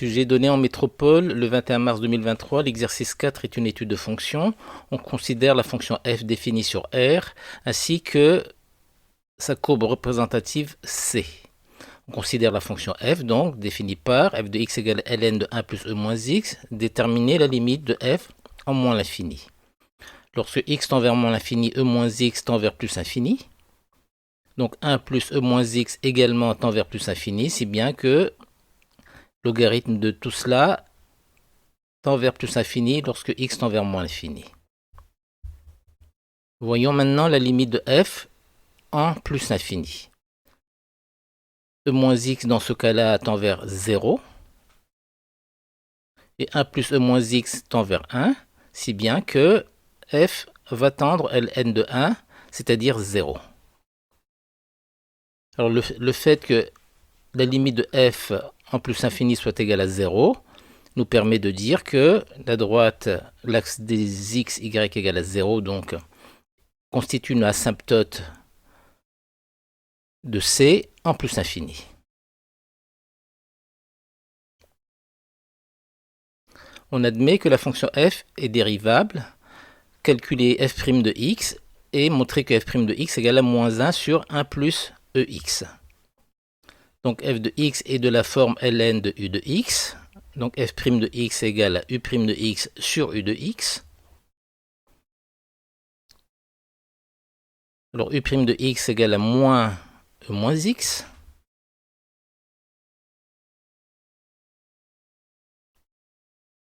Sujet donné en métropole le 21 mars 2023. L'exercice 4 est une étude de fonction. On considère la fonction f définie sur R ainsi que sa courbe représentative C. On considère la fonction f, donc définie par f de x égale ln de 1 plus e moins x, déterminer la limite de f en moins l'infini. Lorsque x tend vers moins l'infini, e moins x tend vers plus infini. Donc 1 plus e moins x également tend vers plus infini, si bien que logarithme de tout cela tend vers plus infini lorsque x tend vers moins l'infini. Voyons maintenant la limite de f en plus l'infini. E moins x dans ce cas-là tend vers 0. Et 1 plus e moins x tend vers 1, si bien que f va tendre ln de 1, c'est-à-dire 0. Alors le fait que la limite de f en plus infini soit égale à 0 nous permet de dire que la droite, l'axe des x, y égale à 0, donc constitue une asymptote de c en plus infini. On admet que la fonction f est dérivable, calculer f' de x et montrer que f' de x égale à moins 1 sur 1 plus ex. Donc f de x est de la forme ln de u de x. Donc f' de x égale à u' de x sur u de x. Alors u' de x égale à moins e moins x.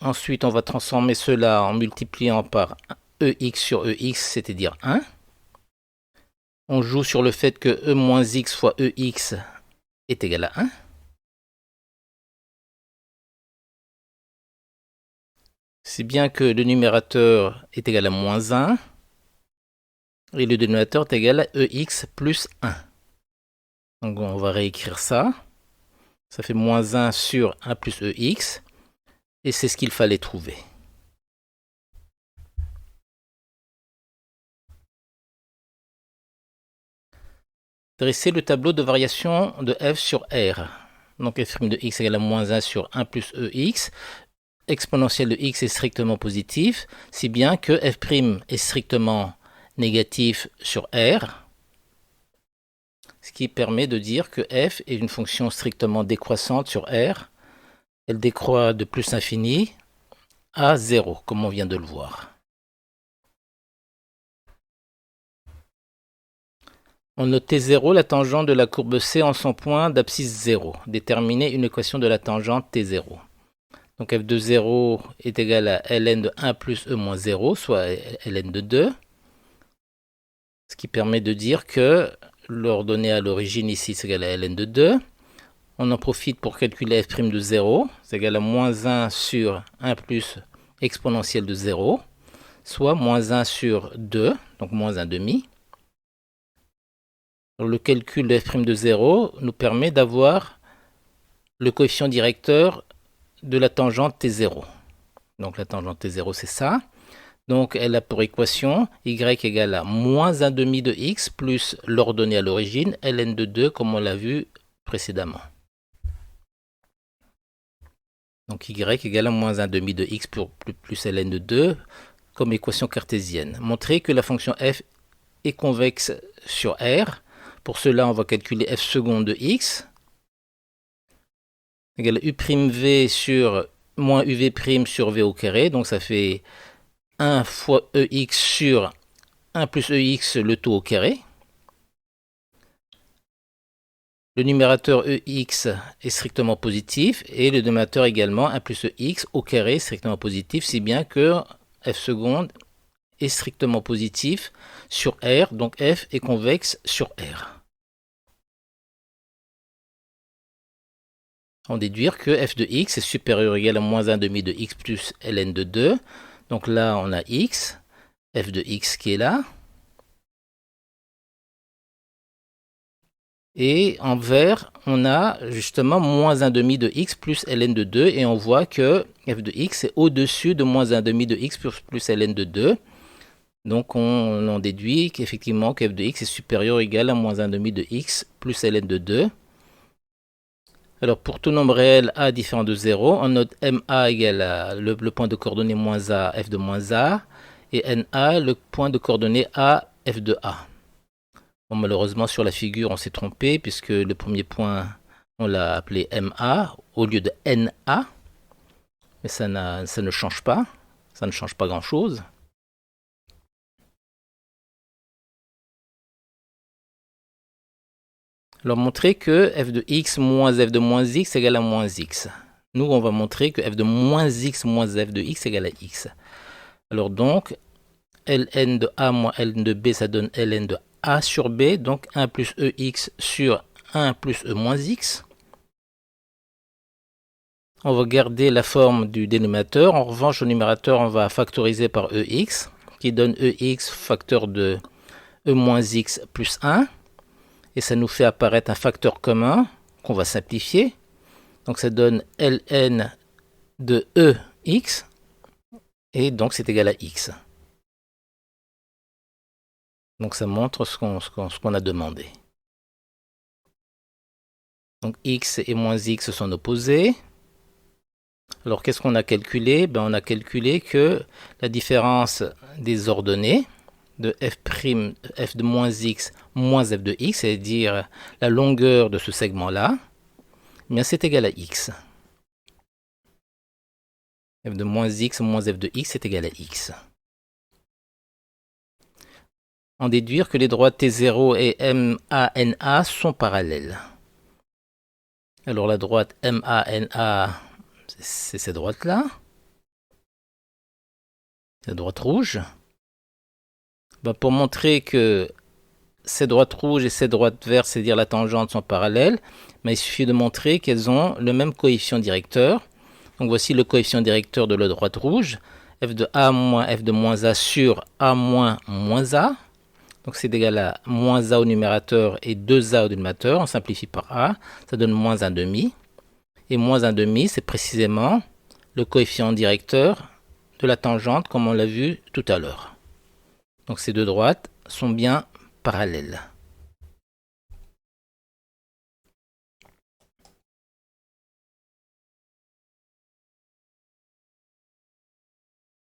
Ensuite, on va transformer cela en multipliant par ex sur ex, c'est-à-dire 1. On joue sur le fait que e moins x fois ex est égal à 1. C'est bien que le numérateur est égal à moins 1 et le dénominateur est égal à ex plus 1. Donc on va réécrire ça. Ça fait moins 1 sur 1 plus ex. Et c'est ce qu'il fallait trouver. Dresser le tableau de variation de f sur R. Donc f' de x égale à moins 1 sur 1 plus ex. Exponentielle de x est strictement positif, si bien que f' est strictement négatif sur R, ce qui permet de dire que f est une fonction strictement décroissante sur R. Elle décroît de plus infini à 0, comme on vient de le voir. On note T0 la tangente de la courbe C en son point d'abscisse 0. Déterminer une équation de la tangente T0. Donc f de 0 est égal à ln de 1 plus e moins 0, soit ln de 2. Ce qui permet de dire que l'ordonnée à l'origine ici c'est égal à ln de 2. On en profite pour calculer f' de 0. C'est égal à moins 1 sur 1 plus exponentielle de 0, soit moins 1 sur 2, donc moins 1 demi. Le calcul de f' de 0 nous permet d'avoir le coefficient directeur de la tangente T0. Donc la tangente T0 c'est ça. Donc elle a pour équation y égale à moins 1 demi de x plus l'ordonnée à l'origine ln de 2 comme on l'a vu précédemment. Donc y égale à moins 1 demi de x plus ln de 2 comme équation cartésienne. Montrer que la fonction f est convexe sur R. Pour cela, on va calculer f seconde de x égale u'v sur moins uv' sur v au carré. Donc ça fait 1 fois ex sur 1 plus ex le tout au carré. Le numérateur ex est strictement positif et le dénominateur également 1 plus ex au carré strictement positif, si bien que f seconde est strictement positif sur R, donc f est convexe sur R. On déduire que f de x est supérieur ou égal à moins 1 demi de x plus ln de 2. Donc là, on a x, f de x qui est là. Et en vert, on a justement moins 1 demi de x plus ln de 2. Et on voit que f de x est au-dessus de moins 1 demi de x plus ln de 2. Donc on en déduit qu'effectivement que f de x est supérieur ou égal à moins 1 demi de x plus ln de 2. Alors pour tout nombre réel a différent de 0, on note MA égale à le point de coordonnées moins A, f de moins A, et NA le point de coordonnées A, f de A. Bon, malheureusement sur la figure on s'est trompé puisque le premier point on l'a appelé MA au lieu de NA, mais ça ne change pas, ça ne change pas grand chose. Alors montrer que f de x moins f de moins x égale à moins x. Nous, on va montrer que f de moins x moins f de x égale à x. Alors donc, ln de a moins ln de b, ça donne ln de a sur b, donc 1 plus ex sur 1 plus e moins x. On va garder la forme du dénominateur. En revanche, au numérateur, on va factoriser par ex, qui donne ex facteur de e moins x plus 1. Et ça nous fait apparaître un facteur commun qu'on va simplifier. Donc ça donne ln de ex, et donc c'est égal à x. Donc ça montre ce qu'on a demandé. Donc x et moins x sont opposés. Alors qu'est-ce qu'on a calculé? On a calculé que la différence des ordonnées de f de moins x moins f de x, c'est-à-dire la longueur de ce segment-là, c'est égal à x. F de moins x moins f de x est égal à x. En déduire que les droites T0 et MANA sont parallèles. Alors la droite MANA, c'est cette droite-là. La droite rouge. Pour montrer que ces droites rouges et ces droites vertes, c'est-à-dire la tangente, sont parallèles, il suffit de montrer qu'elles ont le même coefficient directeur. Donc voici le coefficient directeur de la droite rouge, f de a moins f de moins a sur a moins moins a. Donc c'est égal à moins a au numérateur et 2a au dénominateur. On simplifie par a, ça donne moins 1/2. Et moins 1/2, c'est précisément le coefficient directeur de la tangente, comme on l'a vu tout à l'heure. Donc ces deux droites sont bien parallèles.